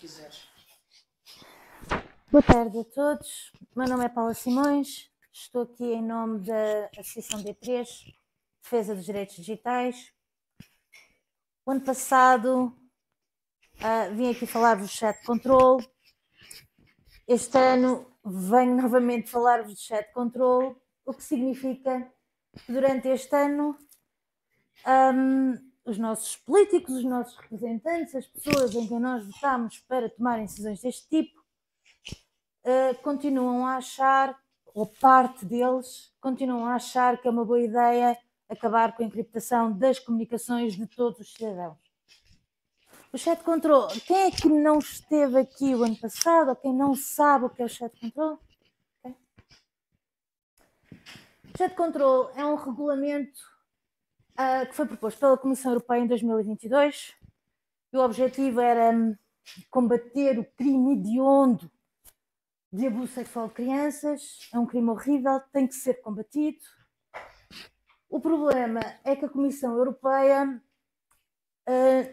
quiseres. Boa tarde a todos, meu nome é Paula Simões, estou aqui em nome da Associação D3, Defesa dos Direitos Digitais. O ano passado vim aqui falar-vos do chat control, este ano venho novamente falar-vos do chat control, o que significa que durante este ano os nossos políticos, os nossos representantes, as pessoas em quem nós votamos para tomarem decisões deste tipo, continuam a achar, ou parte deles, continuam a achar que é uma boa ideia acabar com a encriptação das comunicações de todos os cidadãos. O chat control, quem é que não esteve aqui o ano passado, ou quem não sabe o que é o chat control? Okay. O chat control é um regulamento que foi proposto pela Comissão Europeia em 2022 e o objetivo era combater o crime hediondo de abuso sexual de crianças. É um crime horrível, tem que ser combatido. O problema é que a Comissão Europeia,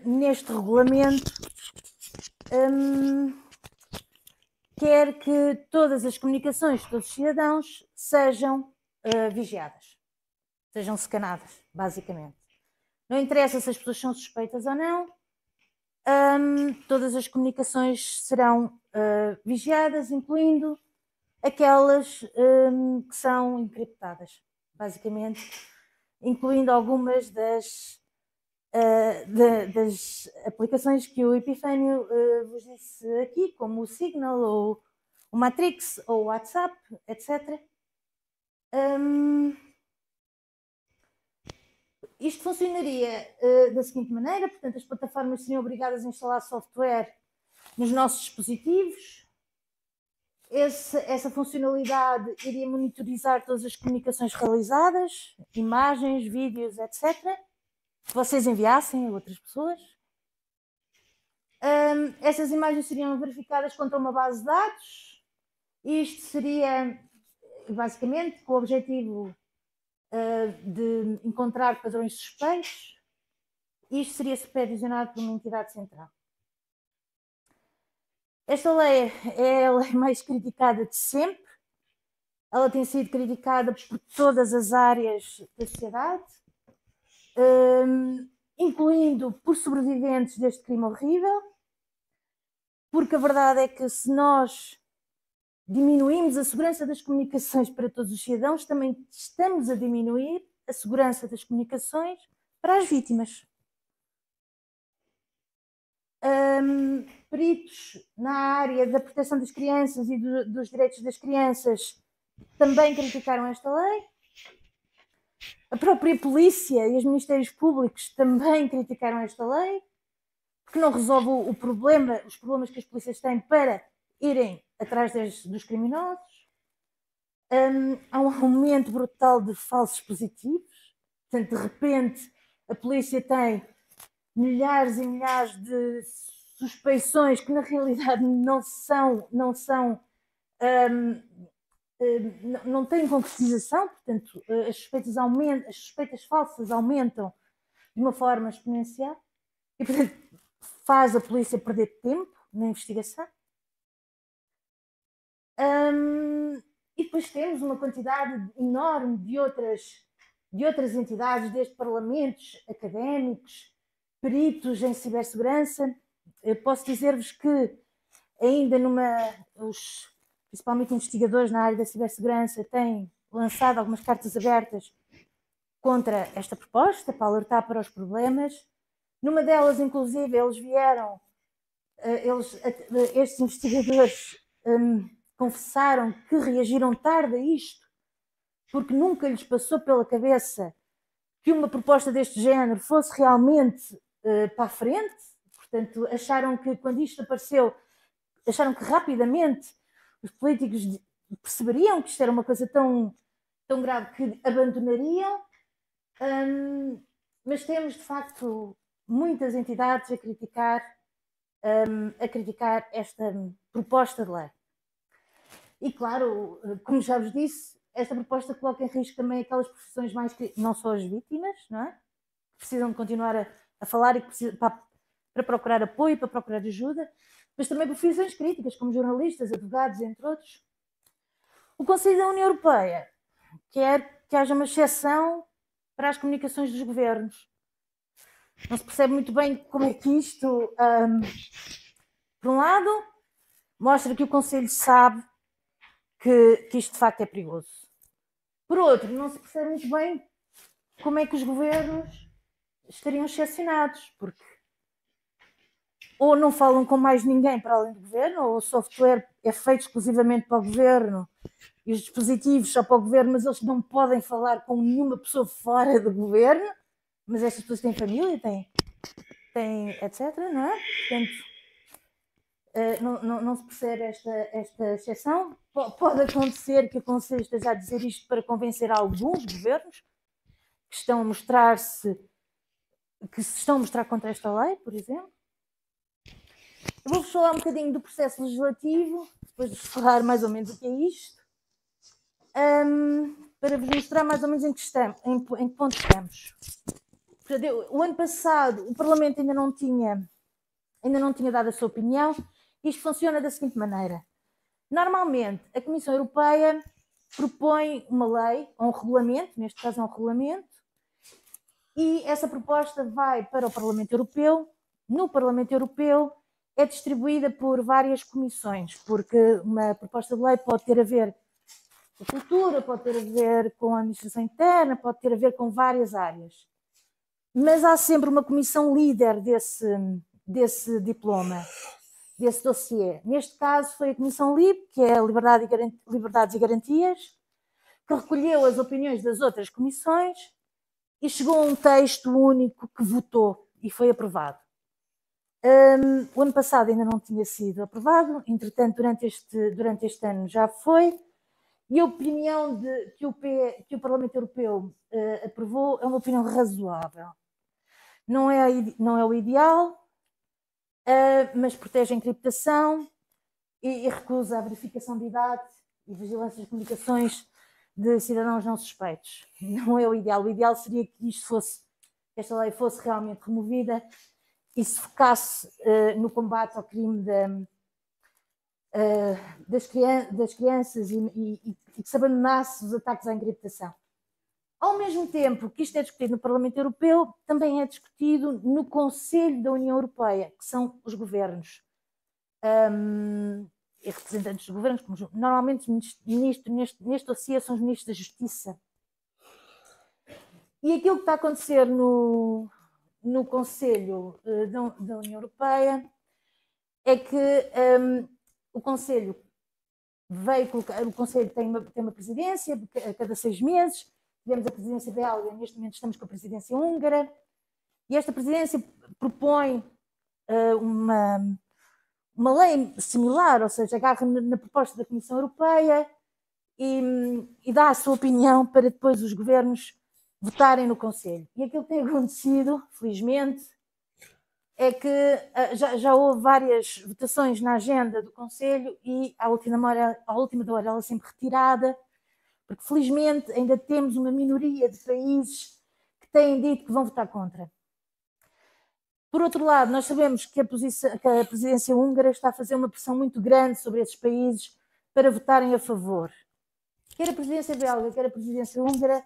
neste regulamento, quer que todas as comunicações de todos os cidadãos sejam vigiadas, sejam scanadas, basicamente. Não interessa se as pessoas são suspeitas ou não, todas as comunicações serão vigiadas, incluindo aquelas que são encriptadas, basicamente, incluindo algumas das aplicações que o Epifânio vos disse aqui, como o Signal, ou o Matrix, ou o WhatsApp, etc. Isto funcionaria da seguinte maneira, portanto, as plataformas seriam obrigadas a instalar software nos nossos dispositivos. Essa funcionalidade iria monitorizar todas as comunicações realizadas, imagens, vídeos, etc., que vocês enviassem a outras pessoas. Essas imagens seriam verificadas contra uma base de dados. Isto seria, basicamente, com o objetivo de encontrar padrões suspeitos. Isto seria supervisionado por uma entidade central. Esta lei é a lei mais criticada de sempre. Ela tem sido criticada por todas as áreas da sociedade, incluindo por sobreviventes deste crime horrível, porque a verdade é que se nós diminuímos a segurança das comunicações para todos os cidadãos, também estamos a diminuir a segurança das comunicações para as vítimas. Peritos na área da proteção das crianças e dos direitos das crianças também criticaram esta lei. A própria polícia e os ministérios públicos também criticaram esta lei, porque não resolve os problemas que as polícias têm para irem atrás dos criminosos. Há um aumento brutal de falsos positivos. Portanto, de repente, a polícia tem milhares e milhares de suspeições que na realidade não têm concretização, portanto, as suspeitas falsas aumentam de uma forma exponencial e, portanto, faz a polícia perder tempo na investigação. E depois temos uma quantidade enorme de outras entidades, desde parlamentos, académicos, peritos em cibersegurança. Eu posso dizer-vos que ainda principalmente investigadores na área da cibersegurança têm lançado algumas cartas abertas contra esta proposta, para alertar para os problemas. Numa delas, inclusive, estes investigadores confessaram que reagiram tarde a isto, porque nunca lhes passou pela cabeça que uma proposta deste género fosse realmente para a frente. Portanto, acharam que quando isto apareceu, acharam que rapidamente os políticos perceberiam que isto era uma coisa tão grave que abandonariam. Mas temos, de facto, muitas entidades a criticar esta proposta de lei. E, claro, como já vos disse, esta proposta coloca em risco também aquelas profissões não só as vítimas, não é? Que precisam de continuar a falar e que para procurar apoio, para procurar ajuda, mas também por profissões críticas, como jornalistas, advogados, entre outros. O Conselho da União Europeia quer que haja uma exceção para as comunicações dos governos. Não se percebe muito bem como é que isto, por um lado, mostra que o Conselho sabe que isto de facto é perigoso. Por outro, não se percebe muito bem como é que os governos estariam excepcionados, porque ou não falam com mais ninguém para além do governo, ou o software é feito exclusivamente para o governo e os dispositivos só para o governo, mas eles não podem falar com nenhuma pessoa fora do governo, mas estas pessoas têm família, têm etc, não é? Portanto, não se percebe esta exceção. Pode acontecer que o Conselho esteja a dizer isto para convencer alguns governos que estão a mostrar-se, que se estão a mostrar contra esta lei, por exemplo. Eu vou-vos falar um bocadinho do processo legislativo, depois de falar mais ou menos o que é isto, para vos mostrar mais ou menos em que ponto estamos. O ano passado o Parlamento ainda não tinha dado a sua opinião. Isto funciona da seguinte maneira. Normalmente, a Comissão Europeia propõe uma lei, ou um regulamento, neste caso é um regulamento, e essa proposta vai para o Parlamento Europeu. No Parlamento Europeu é distribuída por várias comissões, porque uma proposta de lei pode ter a ver com a cultura, pode ter a ver com a administração interna, pode ter a ver com várias áreas. Mas há sempre uma comissão líder desse diploma, desse dossiê. Neste caso foi a Comissão LIBE, que é a Liberdades e Garantias, que recolheu as opiniões das outras comissões e chegou a um texto único que votou e foi aprovado. O ano passado ainda não tinha sido aprovado, entretanto, durante este ano já foi, e a opinião que o Parlamento Europeu aprovou é uma opinião razoável. Não é o ideal, mas protege a encriptação e recusa a verificação de idade e vigilância das comunicações de cidadãos não suspeitos. Não é o ideal. O ideal seria que esta lei fosse realmente removida e se focasse no combate ao crime das crianças e que se abandonasse os ataques à encriptação. Ao mesmo tempo que isto é discutido no Parlamento Europeu, também é discutido no Conselho da União Europeia, que são os governos e representantes dos governos, como normalmente os ministros neste dossiê são os ministros da Justiça. E aquilo que está a acontecer no Conselho da União Europeia é que o Conselho tem uma presidência a cada 6 meses. Tivemos a presidência belga, neste momento estamos com a presidência húngara, e esta presidência propõe uma lei similar, ou seja, agarra na proposta da Comissão Europeia e dá a sua opinião para depois os governos votarem no Conselho. E aquilo que tem acontecido, felizmente, é que já houve várias votações na agenda do Conselho e à última hora ela é sempre retirada, porque felizmente ainda temos uma minoria de países que têm dito que vão votar contra. Por outro lado, nós sabemos que a presidência húngara está a fazer uma pressão muito grande sobre esses países para votarem a favor. Quer a presidência belga, quer a presidência húngara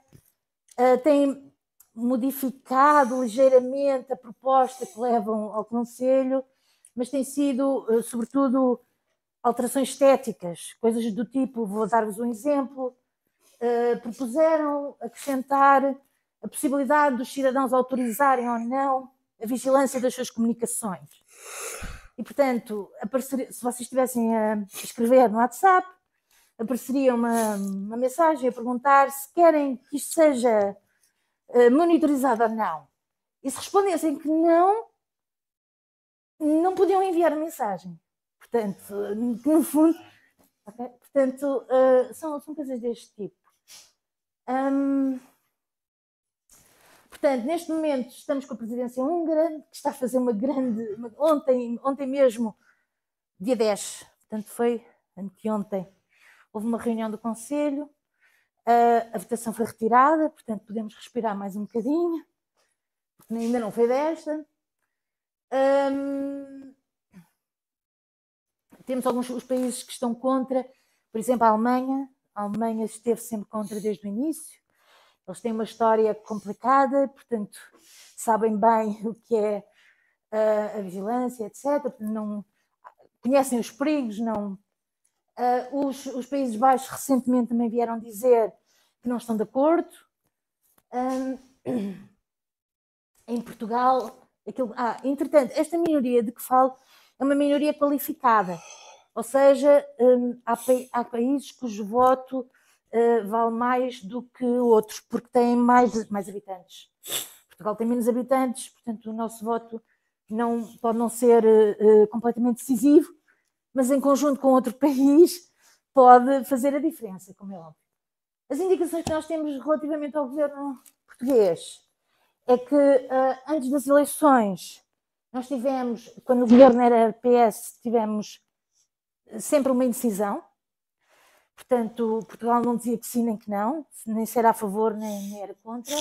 têm modificado ligeiramente a proposta que levam ao Conselho, mas tem sido, sobretudo, alterações estéticas, coisas do tipo, vou dar-vos um exemplo, propuseram acrescentar a possibilidade dos cidadãos autorizarem ou não a vigilância das suas comunicações. E, portanto, se vocês estivessem a escrever no WhatsApp, apareceria uma mensagem a perguntar se querem que isto seja monitorizado ou não. E se respondessem que não podiam enviar a mensagem. Portanto, no fundo, okay? Portanto, são coisas deste tipo. Portanto, neste momento estamos com a presidência húngara, que está a fazer uma grande... Ontem mesmo, dia 10, portanto foi anteontem, houve uma reunião do Conselho, a votação foi retirada, portanto podemos respirar mais um bocadinho, porque ainda não foi desta. Temos alguns os países que estão contra, por exemplo, a Alemanha. A Alemanha esteve sempre contra desde o início. Eles têm uma história complicada, portanto, sabem bem o que é a vigilância, etc. Não, conhecem os perigos, não. Os Países Baixos recentemente também vieram dizer que não estão de acordo. Em Portugal, entretanto, esta minoria de que falo é uma minoria qualificada, ou seja, há países cujo voto vale mais do que outros, porque têm mais habitantes. Portugal tem menos habitantes, portanto o nosso voto pode não ser completamente decisivo, mas em conjunto com outro país pode fazer a diferença, como é óbvio. As indicações que nós temos relativamente ao governo português é que antes das eleições nós tivemos, quando o governo era PS, tivemos sempre uma indecisão. Portanto, Portugal não dizia que sim nem que não, nem se era a favor nem era contra.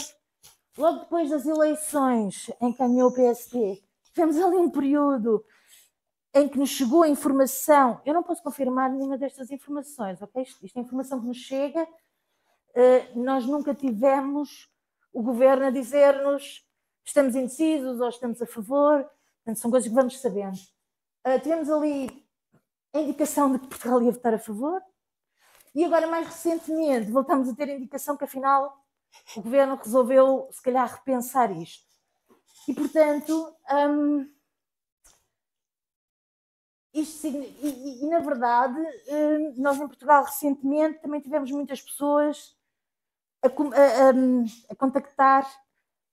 Logo depois das eleições em que ganhou o PSD, tivemos ali um período em que nos chegou a informação. Eu não posso confirmar nenhuma destas informações, ok? Isto é informação que nos chega. Nós nunca tivemos o governo a dizer-nos estamos indecisos ou estamos a favor. Portanto, são coisas que vamos sabendo. Tivemos ali a indicação de que Portugal ia votar a favor. E agora, mais recentemente, voltamos a ter a indicação que, afinal, o governo resolveu, se calhar, repensar isto. E, portanto, na verdade, nós em Portugal, recentemente, também tivemos muitas pessoas a contactar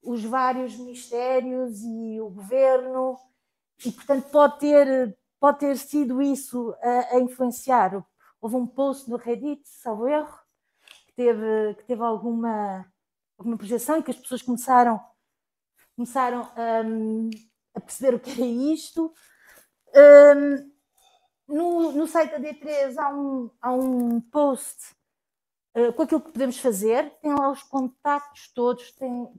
os vários ministérios e o governo, e, portanto, pode ter sido isso a influenciar. Houve um post no Reddit, salvo erro, que teve alguma projeção e que as pessoas começaram a perceber o que era isto. No site da D3 há um post com aquilo que podemos fazer, tem lá os contactos todos, tem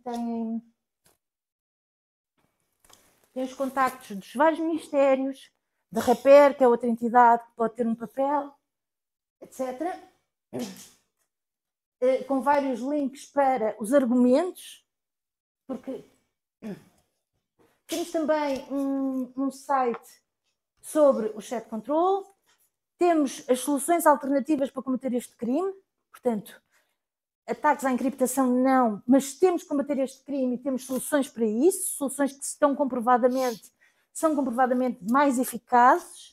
os contactos dos vários ministérios, da REPER, que é outra entidade que pode ter um papel, etc. Com vários links para os argumentos, porque temos também um site sobre o chat control, temos as soluções alternativas para combater este crime, portanto, ataques à encriptação não, mas temos que combater este crime e temos soluções para isso, soluções que são comprovadamente mais eficazes.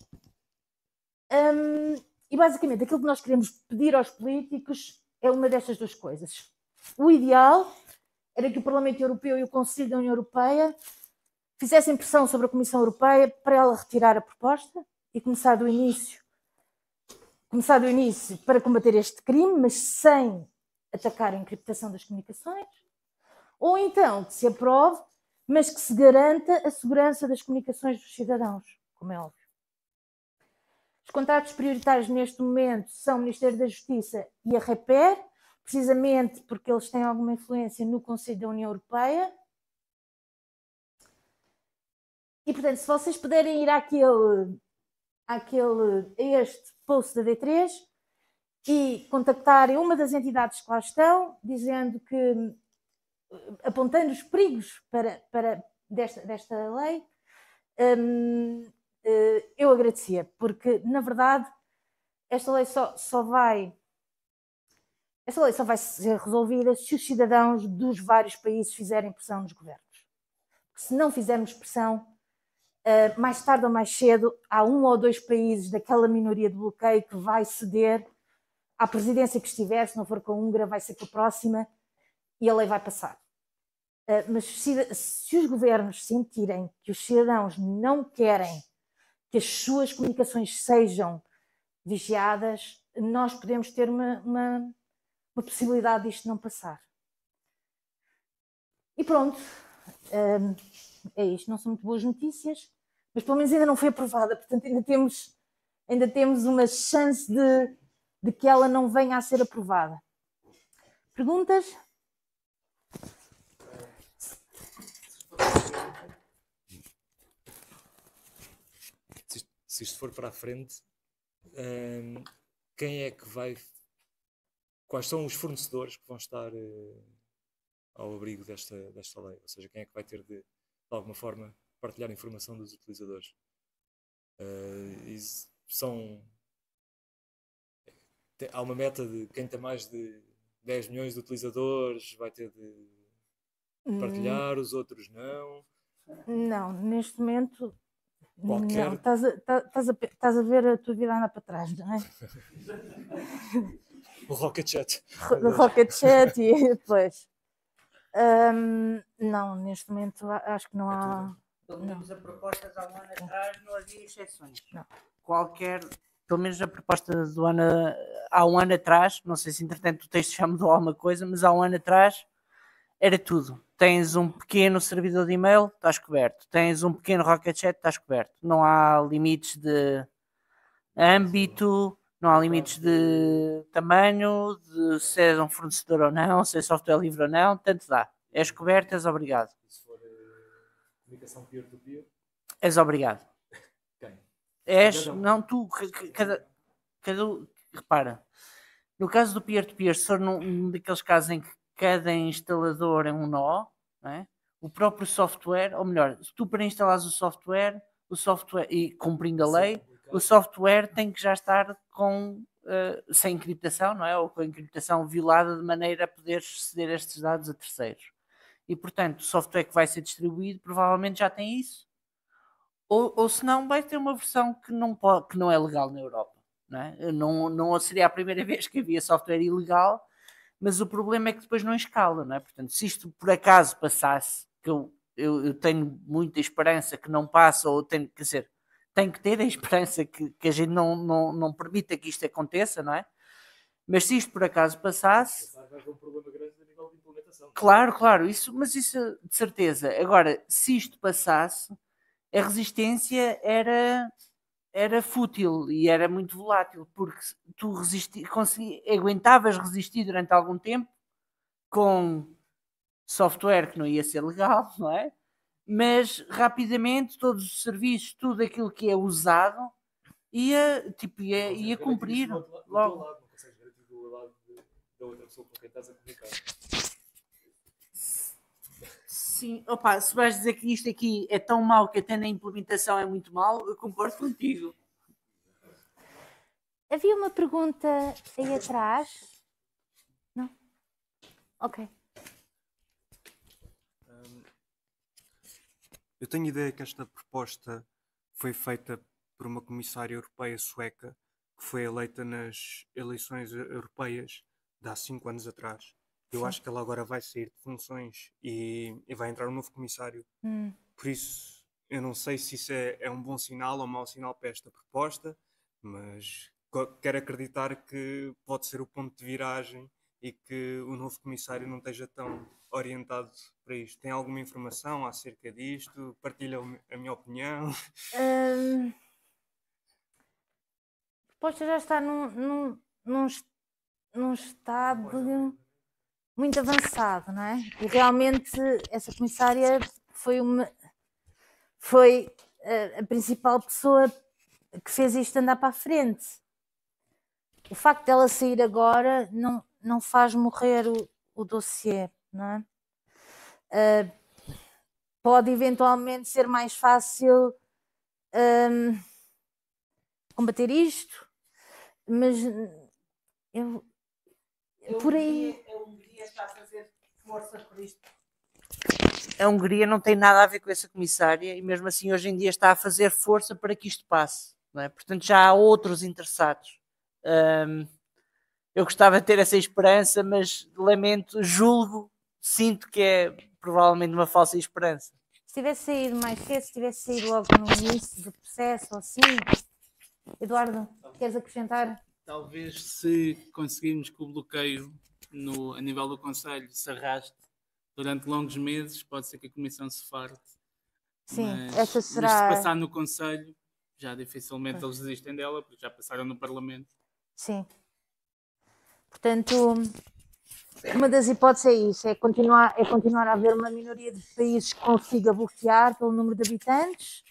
E basicamente aquilo que nós queremos pedir aos políticos é uma destas duas coisas. O ideal era que o Parlamento Europeu e o Conselho da União Europeia fizessem pressão sobre a Comissão Europeia para ela retirar a proposta e começar do início para combater este crime, mas sem atacar a encriptação das comunicações, ou então que se aprove, mas que se garanta a segurança das comunicações dos cidadãos, como é óbvio. Os contratos prioritários neste momento são o Ministério da Justiça e a REPER, precisamente porque eles têm alguma influência no Conselho da União Europeia. E, portanto, se vocês puderem ir a este post da D3 e contactarem uma das entidades que lá estão, dizendo que, apontando os perigos desta lei, eu agradecia, porque, na verdade, esta lei só vai ser resolvida se os cidadãos dos vários países fizerem pressão nos governos. Se não fizermos pressão, mais tarde ou mais cedo, há um ou dois países daquela minoria de bloqueio que vai ceder à presidência que estiver, se não for com a húngara, vai ser com a próxima, e a lei vai passar. Mas se os governos sentirem que os cidadãos não querem que as suas comunicações sejam vigiadas, nós podemos ter uma possibilidade disto não passar. E pronto, é isto. Não são muito boas notícias, mas pelo menos ainda não foi aprovada, portanto ainda temos uma chance de que ela não venha a ser aprovada. Perguntas? se isto for para a frente, quem é que vai... Quais são os fornecedores que vão estar ao abrigo desta lei? Ou seja, quem é que vai ter de alguma forma, partilhar a informação dos utilizadores? Há uma meta de quem tem mais de 10 milhões de utilizadores vai ter de partilhar, os outros não? Não, neste momento... Qualquer... Não, estás a ver a tua vida andar para trás, não é? O Rocket Chat. O Rocket Chat e depois... não, neste momento acho que não há... Pelo menos a proposta de há um ano atrás não havia exceções. Não. Pelo menos a proposta do ano, há um ano atrás, não sei se entretanto o texto já mudou alguma coisa, mas há um ano atrás era tudo. Tens um pequeno servidor de e-mail, estás coberto. Tens um pequeno Rocket Chat, estás coberto. Não há limites de âmbito, não há limites de tamanho, de se és um fornecedor ou não, se é software livre ou não, tanto dá. És coberto, és obrigado. Se for comunicação peer-to-peer? És obrigado. Quem? És, não tu, repara, no caso do peer-to-peer, se for num daqueles casos em que cada instalador é um nó, não é? O próprio software, ou melhor, se tu para instalares o software e cumprindo a lei, o software tem que já estar sem encriptação, não é? Ou com a encriptação violada de maneira a poder ceder estes dados a terceiros. E, portanto, o software que vai ser distribuído provavelmente já tem isso. Ou se não, vai ter uma versão que não é legal na Europa. Não é? Não seria a primeira vez que havia software ilegal, mas o problema é que depois não escala. Não é? Portanto, se isto por acaso passasse, que eu tenho muita esperança que não passe, ou tenho que ter a esperança que a gente não permita que isto aconteça, não é? Mas se isto por acaso passasse... Vai haver um problema grande a nível de implementação. Claro, mas isso de certeza. Agora, se isto passasse, a resistência era fútil e era muito volátil, porque tu aguentavas resistir durante algum tempo com software que não ia ser legal, não é? Mas rapidamente todos os serviços, tudo aquilo que é usado ia cumprir logo. Não consegues garantir do lado da outra pessoa com quem estás a comunicar. Sim, se vais dizer que isto aqui é tão mau que até na implementação é muito mau, eu concordo contigo. Havia uma pergunta aí atrás? Não? Ok. Eu tenho ideia que esta proposta foi feita por uma comissária europeia sueca que foi eleita nas eleições europeias de há 5 anos atrás. Eu acho que ela agora vai sair de funções e vai entrar um novo comissário. Por isso, eu não sei se isso é um bom sinal ou um mau sinal para esta proposta, mas quero acreditar que pode ser o ponto de viragem e que o novo comissário não esteja tão orientado para isto. Tem alguma informação acerca disto? Partilha a minha opinião? A proposta já está num estado muito avançado, não é? E realmente essa comissária foi a principal pessoa que fez isto andar para a frente. O facto dela sair agora não faz morrer o dossiê, não é? Pode eventualmente ser mais fácil combater isto, mas por aí... A Hungria está a fazer força por isto. A Hungria não tem nada a ver com essa comissária e mesmo assim hoje em dia está a fazer força para que isto passe, não é? Portanto já há outros interessados. Eu gostava de ter essa esperança, mas sinto que é provavelmente uma falsa esperança. Se tivesse saído mais cedo, se tivesse saído logo no início do processo ou assim... Eduardo, queres acrescentar? Talvez se conseguirmos que o bloqueio a nível do Conselho se arraste durante longos meses, pode ser que a Comissão se farte. Sim, mas essa será... se passar no Conselho, já dificilmente eles desistem dela, porque já passaram no Parlamento. Sim. Portanto, uma das hipóteses é isso, é continuar a haver uma minoria de países que consiga bloquear pelo número de habitantes.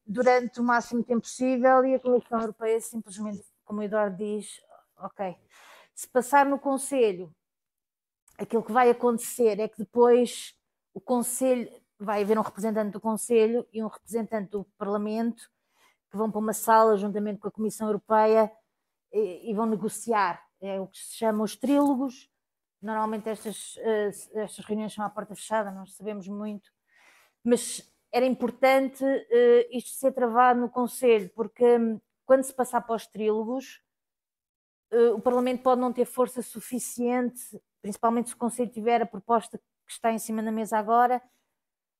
durante o máximo tempo possível e a Comissão Europeia simplesmente, como o Eduardo diz, ok, se passar no Conselho, aquilo que vai acontecer é que depois o Conselho, vai haver um representante do Conselho e um representante do Parlamento que vão para uma sala juntamente com a Comissão Europeia e vão negociar. É o que se chama os trílogos. Normalmente estas reuniões são à porta fechada, nós sabemos muito, mas era importante isto ser travado no Conselho, porque quando se passar para os trílogos, o Parlamento pode não ter força suficiente, principalmente se o Conselho tiver a proposta que está em cima da mesa agora,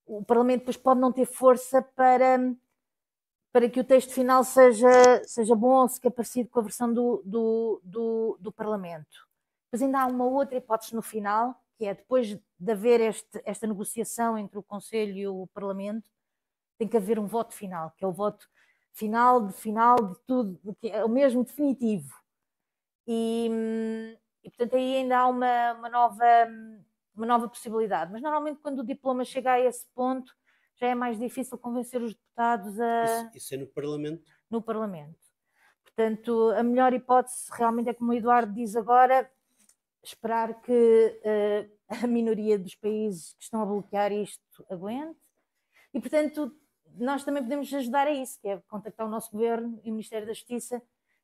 o Parlamento depois pode não ter força para que o texto final seja bom, seja parecido com a versão do Parlamento. Depois ainda há uma outra hipótese no final, que é depois de haver esta negociação entre o Conselho e o Parlamento, tem que haver um voto final, que é o voto final de tudo, que é o mesmo definitivo. E portanto aí ainda há uma nova possibilidade. Mas normalmente quando o diploma chega a esse ponto, já é mais difícil convencer os deputados a... Isso é no Parlamento? No Parlamento. Portanto, a melhor hipótese realmente é, como o Eduardo diz agora, esperar que a minoria dos países que estão a bloquear isto aguente. E, portanto, nós também podemos ajudar a isso, que é contactar o nosso governo e o Ministério da Justiça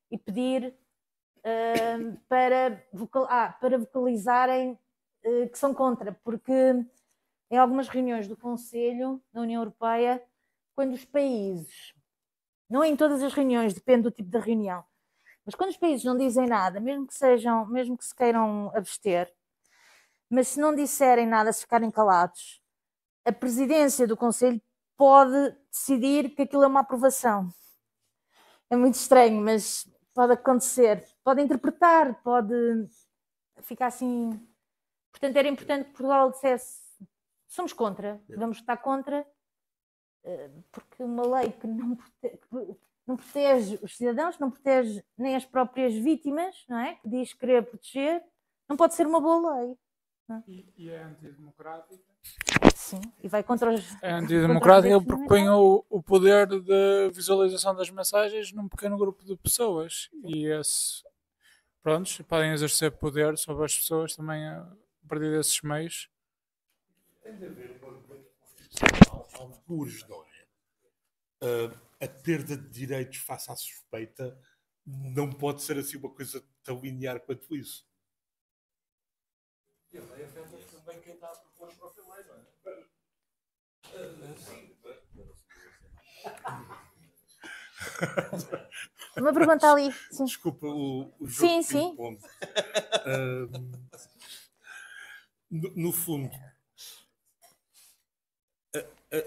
e pedir para vocalizarem que são contra, porque em algumas reuniões do Conselho da União Europeia, quando os países, não em todas as reuniões, depende do tipo da reunião, mas quando os países não dizem nada, mesmo que se queiram abster, mas se não disserem nada, se ficarem calados, a presidência do Conselho pode decidir que aquilo é uma aprovação. É muito estranho, mas pode acontecer. Pode interpretar, pode ficar assim. Portanto, era importante que Portugal dissesse: somos contra, vamos estar contra, porque uma lei que não protege os cidadãos, não protege nem as próprias vítimas, não é? Que diz querer proteger, não pode ser uma boa lei. E é antidemocrática. Sim, e vai contra os. É antidemocrática porque põe o poder de visualização das mensagens num pequeno grupo de pessoas. E prontos, podem exercer poder sobre as pessoas também a partir desses meios. Tem de haver alguns, não é? A perda de direitos face à suspeita não pode ser assim uma coisa tão linear quanto isso. E a lei afeta também quem está a propor a própria lei, não é? Uma pergunta ali. Sim. Desculpa o jogo Sim, de sim. ping-pong. No fundo,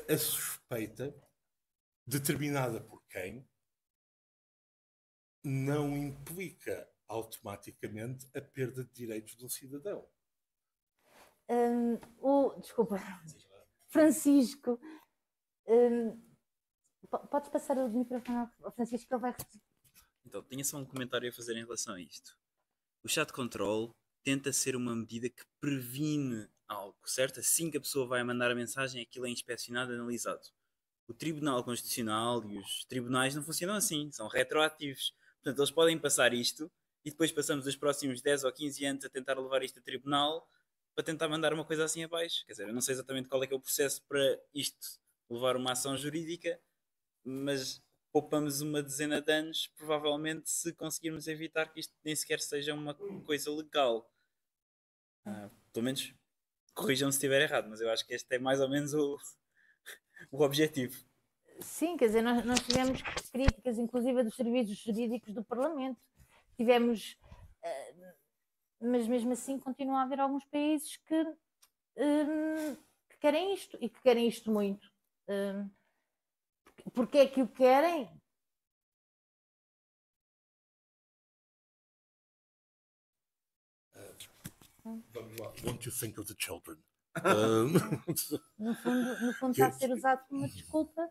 a suspeita, determinada por quem, não implica automaticamente a perda de direitos do cidadão. Desculpa, Francisco, podes passar o microfone ao Francisco que ele vai. Então, tinha só um comentário a fazer em relação a isto. O chat control tenta ser uma medida que previne algo, certo? Assim que a pessoa vai mandar a mensagem, aquilo é inspecionado, analisado. O Tribunal Constitucional e os tribunais não funcionam assim, são retroativos. Portanto, eles podem passar isto e depois passamos os próximos 10 ou 15 anos a tentar levar isto a tribunal para tentar mandar uma coisa assim abaixo. Quer dizer, eu não sei exatamente qual é que é o processo para isto levar uma ação jurídica, mas poupamos uma dezena de anos, provavelmente, se conseguirmos evitar que isto nem sequer seja uma coisa legal. Pelo menos, corrijam se estiver errado, mas eu acho que este é mais ou menos o objetivo. Sim, quer dizer, nós tivemos críticas, inclusive dos serviços jurídicos do Parlamento. Tivemos, mas mesmo assim continua a haver alguns países que querem isto e que querem isto muito. Porque é que o querem? Vamos lá. Don't you think of the children? No fundo está a ser usado como uma desculpa.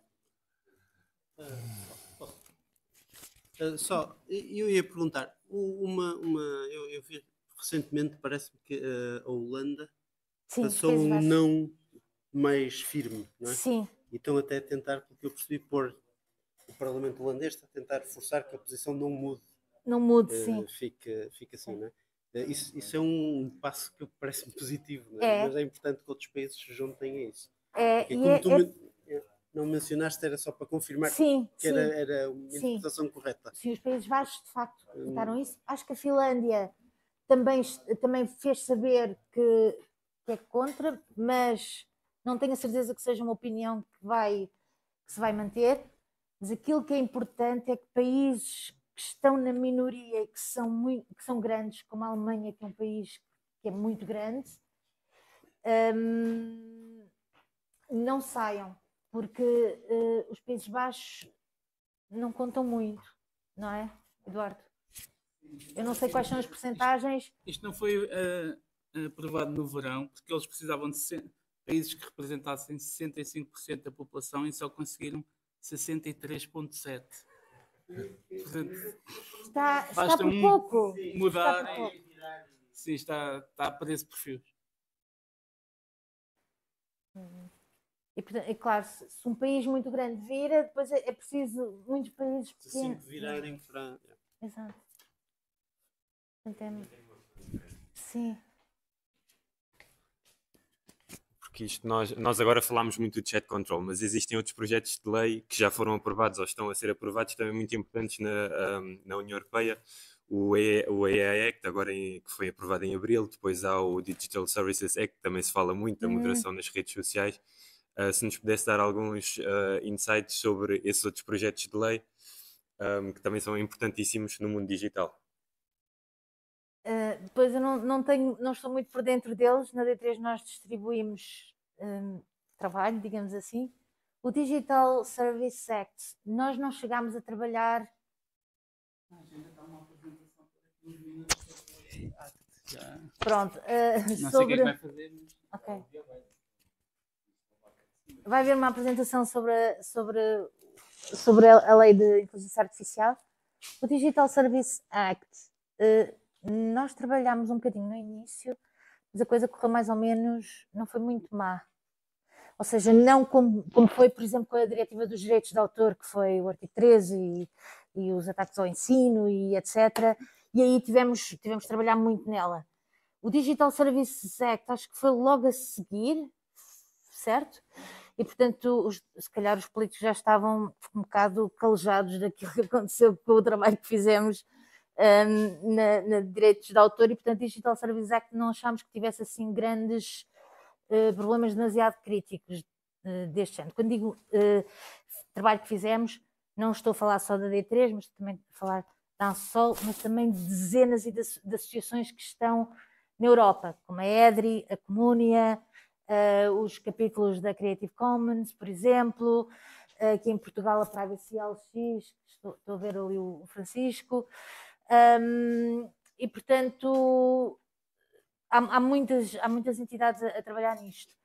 Eu ia perguntar, eu vi recentemente, parece-me que a Holanda passou um não mais firme, não é? Sim. E estão até a tentar, porque eu percebi, pôr o Parlamento holandês está a tentar forçar que a posição não mude. Não mude, sim. Fica assim, não é? Isso é um passo que parece-me positivo, não é? Mas é importante que outros países se juntem a isso. Não mencionaste, era só para confirmar que era uma interpretação correta. Sim, os Países Baixos de facto tentaram isso. Acho que a Finlândia também fez saber que é contra, mas não tenho a certeza que seja uma opinião que se vai manter. Mas aquilo que é importante é que países que estão na minoria e que são grandes, como a Alemanha, que é um país que é muito grande, não saiam, porque os Países Baixos não contam muito, não é, Eduardo? Eu não sei quais são as percentagens. Isto não foi aprovado no verão, porque eles precisavam de países que representassem 65% da população e só conseguiram 63,7%. Está por pouco. Mudar sim, está para esse perfil. E, portanto, é claro, se um país muito grande vira, depois é preciso muitos países pequenos. Se virarem para... Exato. Sim. Porque isto nós agora falámos muito de chat control, mas existem outros projetos de lei que já foram aprovados ou estão a ser aprovados, também muito importantes na União Europeia. O AI Act, agora que foi aprovado em abril, depois há o Digital Services Act, também se fala muito da moderação nas redes sociais. Se nos pudesse dar alguns insights sobre esses outros projetos de lei, que também são importantíssimos no mundo digital. Depois eu não estou muito por dentro deles. Na D3 nós distribuímos trabalho, digamos assim. O Digital Service Act, nós não chegámos a trabalhar. Pronto, não sei o que é que vai fazer. Ok. Vai haver uma apresentação sobre a lei de inteligência artificial. O Digital Service Act, nós trabalhámos um bocadinho no início, mas a coisa correu mais ou menos, não foi muito má. Ou seja, não como foi, por exemplo, com a Diretiva dos Direitos de Autor, que foi o artigo 13 e os ataques ao ensino e etc. E aí tivemos de trabalhar muito nela. O Digital Services Act, acho que foi logo a seguir, certo? E, portanto, se calhar os políticos já estavam um bocado calejados daquilo que aconteceu com o trabalho que fizemos na direitos de autor e, portanto, Digital Services Act não achámos que tivesse assim grandes problemas demasiado críticos deste género. Quando digo trabalho que fizemos, não estou a falar só da D3, mas também a falar da ANSOL, mas também de dezenas de associações que estão na Europa, como a EDRI, a Comunia, os capítulos da Creative Commons, por exemplo, aqui em Portugal a Privacy LX, estou a ver ali o Francisco, e portanto há muitas entidades a trabalhar nisto.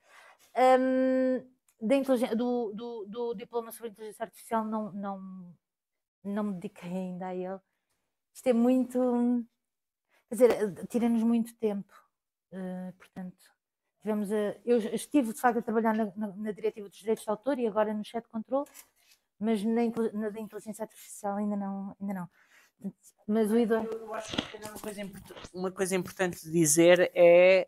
Do diploma sobre inteligência artificial não me dediquei ainda a ele. Isto é muito, quer dizer, tira-nos muito tempo, portanto. Eu estive de facto a trabalhar na Diretiva dos Direitos de Autor e agora no chat control, mas na da inteligência artificial ainda não. Mas o Eduardo... Eu acho que uma coisa importante de dizer é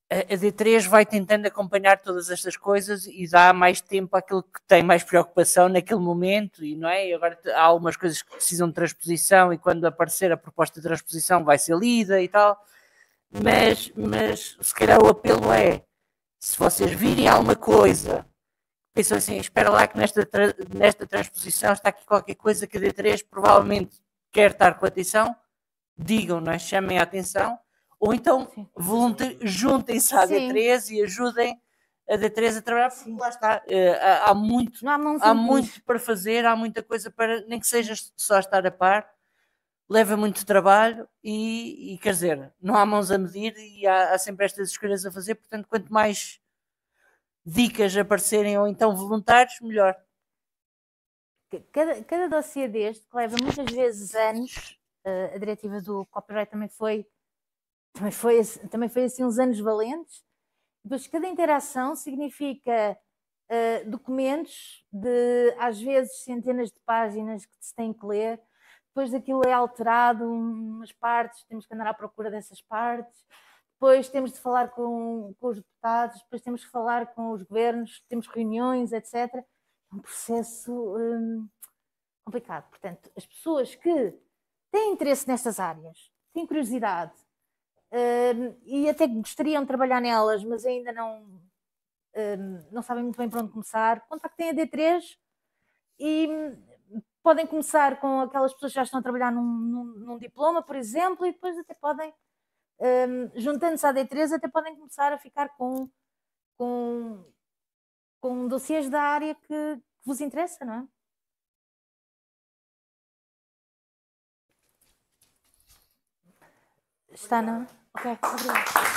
a D3 vai tentando acompanhar todas estas coisas e dá mais tempo àquilo que tem mais preocupação naquele momento, e não é? E agora há algumas coisas que precisam de transposição e quando aparecer a proposta de transposição vai ser lida e tal. Mas se calhar o apelo é, se vocês virem alguma coisa, pensam assim, espera lá que nesta transposição está aqui qualquer coisa que a D3 provavelmente quer estar com atenção, digam, não é? Chamem a atenção, ou então juntem-se à D3 e ajudem a D3 a trabalhar, porque lá está, há muito para fazer, há muita coisa para, nem que seja só estar a par, leva muito trabalho e quer dizer, não há mãos a medir e há sempre estas escolhas a fazer, portanto, quanto mais dicas aparecerem ou então voluntários, melhor. Cada dossiê deste, que leva muitas vezes anos, a diretiva do copyright também foi assim uns anos valentes, depois cada interação significa documentos de, às vezes, centenas de páginas que se tem que ler, depois daquilo é alterado umas partes, temos que andar à procura dessas partes, depois temos de falar com os deputados, depois temos que falar com os governos, temos reuniões, etc. É um processo complicado. Portanto, as pessoas que têm interesse nestas áreas, têm curiosidade e até gostariam de trabalhar nelas, mas ainda não sabem muito bem por onde começar, contactem a D3 e podem começar com aquelas pessoas que já estão a trabalhar num diploma, por exemplo, e depois até podem, juntando-se à D3, até podem começar a ficar com dossiês da área que vos interessa, não é? Está, não? Ok, obrigada.